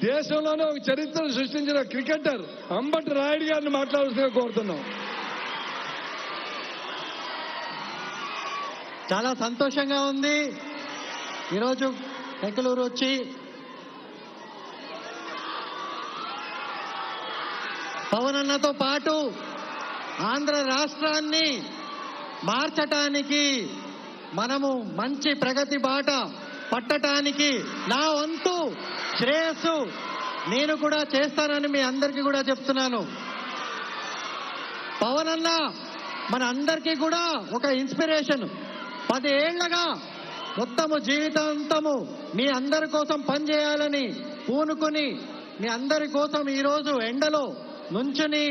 దేశంలోనే ఒక చరిత్రను సృష్టించిన క్రికెటర్ అంబటి రాయుడు గారిని మాట్లాడాల్సిందిగా కోరుతున్నాం. చాలా సంతోషంగా ఉంది ఈరోజు బెంగళూరు వచ్చి పవన్ అన్నతో పాటు ఆంధ్ర రాష్ట్రాన్ని మార్చటానికి మనము మంచి ప్రగతి బాట పట్టటానికి నా వంతు శ్రేయస్సు నేను కూడా చేస్తానని మీ అందరికీ కూడా చెప్తున్నాను. పవన్ అన్న మన అందరికీ కూడా ఒక ఇన్స్పిరేషన్. 10 ఏళ్లగా మొత్తము జీవితాంతము మీ అందరి కోసం పనిచేయాలని పూనుకొని మీ అందరి కోసం ఈరోజు ఎండలో నుంచుని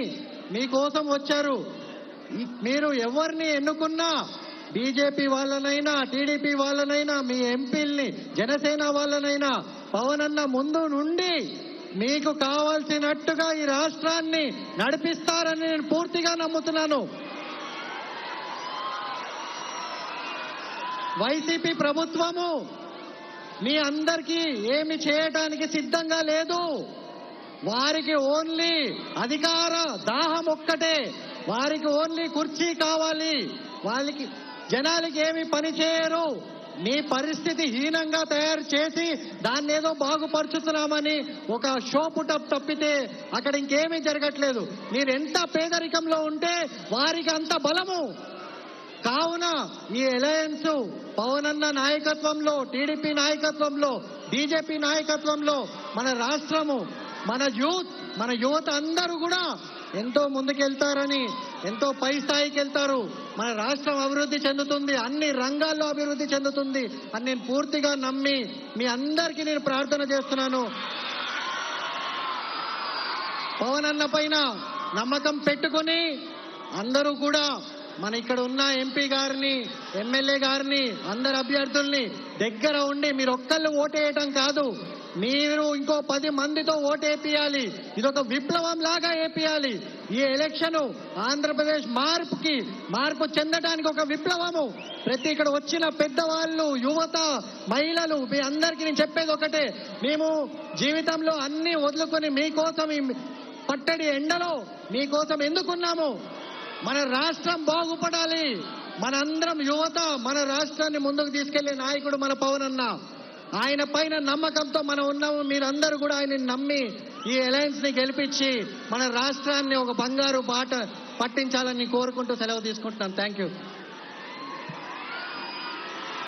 మీకోసం వచ్చారు. మీరు ఎవరిని ఎన్నుకున్నా, బీజేపీ వాళ్ళనైనా టీడీపీ వాళ్ళనైనా మీ ఎంపీల్ని జనసేన వాళ్ళనైనా పవన్ అన్న ముందు నుండి మీకు కావాల్సినట్టుగా ఈ రాష్ట్రాన్ని నడిపిస్తారని నేను పూర్తిగా నమ్ముతున్నాను. వైసీపీ ప్రభుత్వము మీ అందరికీ ఏమి చేయడానికి సిద్ధంగా లేదు. వారికి ఓన్లీ అధికార దాహం ఒక్కటే, వారికి ఓన్లీ కుర్చీ కావాలి. వాళ్ళకి జనాలకి ఏమి పని చేయరు. మీ పరిస్థితి హీనంగా తయారు చేసి దాన్ని ఏదో బాగుపరుచుతున్నామని ఒక షో పుటప్ తప్పితే అక్కడ ఇంకేమీ జరగట్లేదు. మీరు ఎంత పేదరికంలో ఉంటే వారికి అంత బలము. కావున ఈ అలయన్స్ పవన్ అన్న నాయకత్వంలో, టీడీపీ నాయకత్వంలో, బీజేపీ నాయకత్వంలో మన రాష్ట్రము, మన యువత అందరూ కూడా ఎంతో ముందుకెళ్తారని, ఎంతో పై స్థాయికి వెళ్తారు. మన రాష్ట్రం అభివృద్ధి చెందుతుంది, అన్ని రంగాల్లో అభివృద్ధి చెందుతుంది అని నేను పూర్తిగా నమ్మి మీ అందరికీ నేను ప్రార్థన చేస్తున్నాను. పవన్ అన్న పైన నమ్మకం పెట్టుకొని అందరూ కూడా మన ఇక్కడ ఉన్న ఎంపీ గారిని, ఎమ్మెల్యే గారిని, అందరు అభ్యర్థుల్ని దగ్గర ఉండి మీరు ఒక్కళ్ళు ఓటేయటం కాదు, మీరు ఇంకో 10 మందితో ఓటేపియాలి. ఇదొక విప్లవం లాగా ఏపియాలి. ఈ ఎలక్షన్ ఆంధ్రప్రదేశ్ మార్పు చెందడానికి ఒక విప్లవము. ప్రతి ఇక్కడ వచ్చిన పెద్దవాళ్ళు, యువత, మహిళలు మీ అందరికీ నేను చెప్పేది ఒకటే, మేము జీవితంలో అన్ని వదులుకొని మీకోసం ఈ పట్టడి ఎండలో మీకోసం ఎందుకున్నాము? మన రాష్ట్రం బాగుపడాలి. మనందరం యువత మన రాష్ట్రాన్ని ముందుకు తీసుకెళ్లే నాయకుడు మన పవన్ అన్న. ఆయన పైన నమ్మకంతో మనం ఉన్నాము. మీరందరూ కూడా ఆయన్ని నమ్మి ఈ అలయన్స్ ని గెలిపించి మన రాష్ట్రాన్ని ఒక బంగారు బాట పట్టించాలని కోరుకుంటూ సెలవు తీసుకుంటున్నాను. Thank you.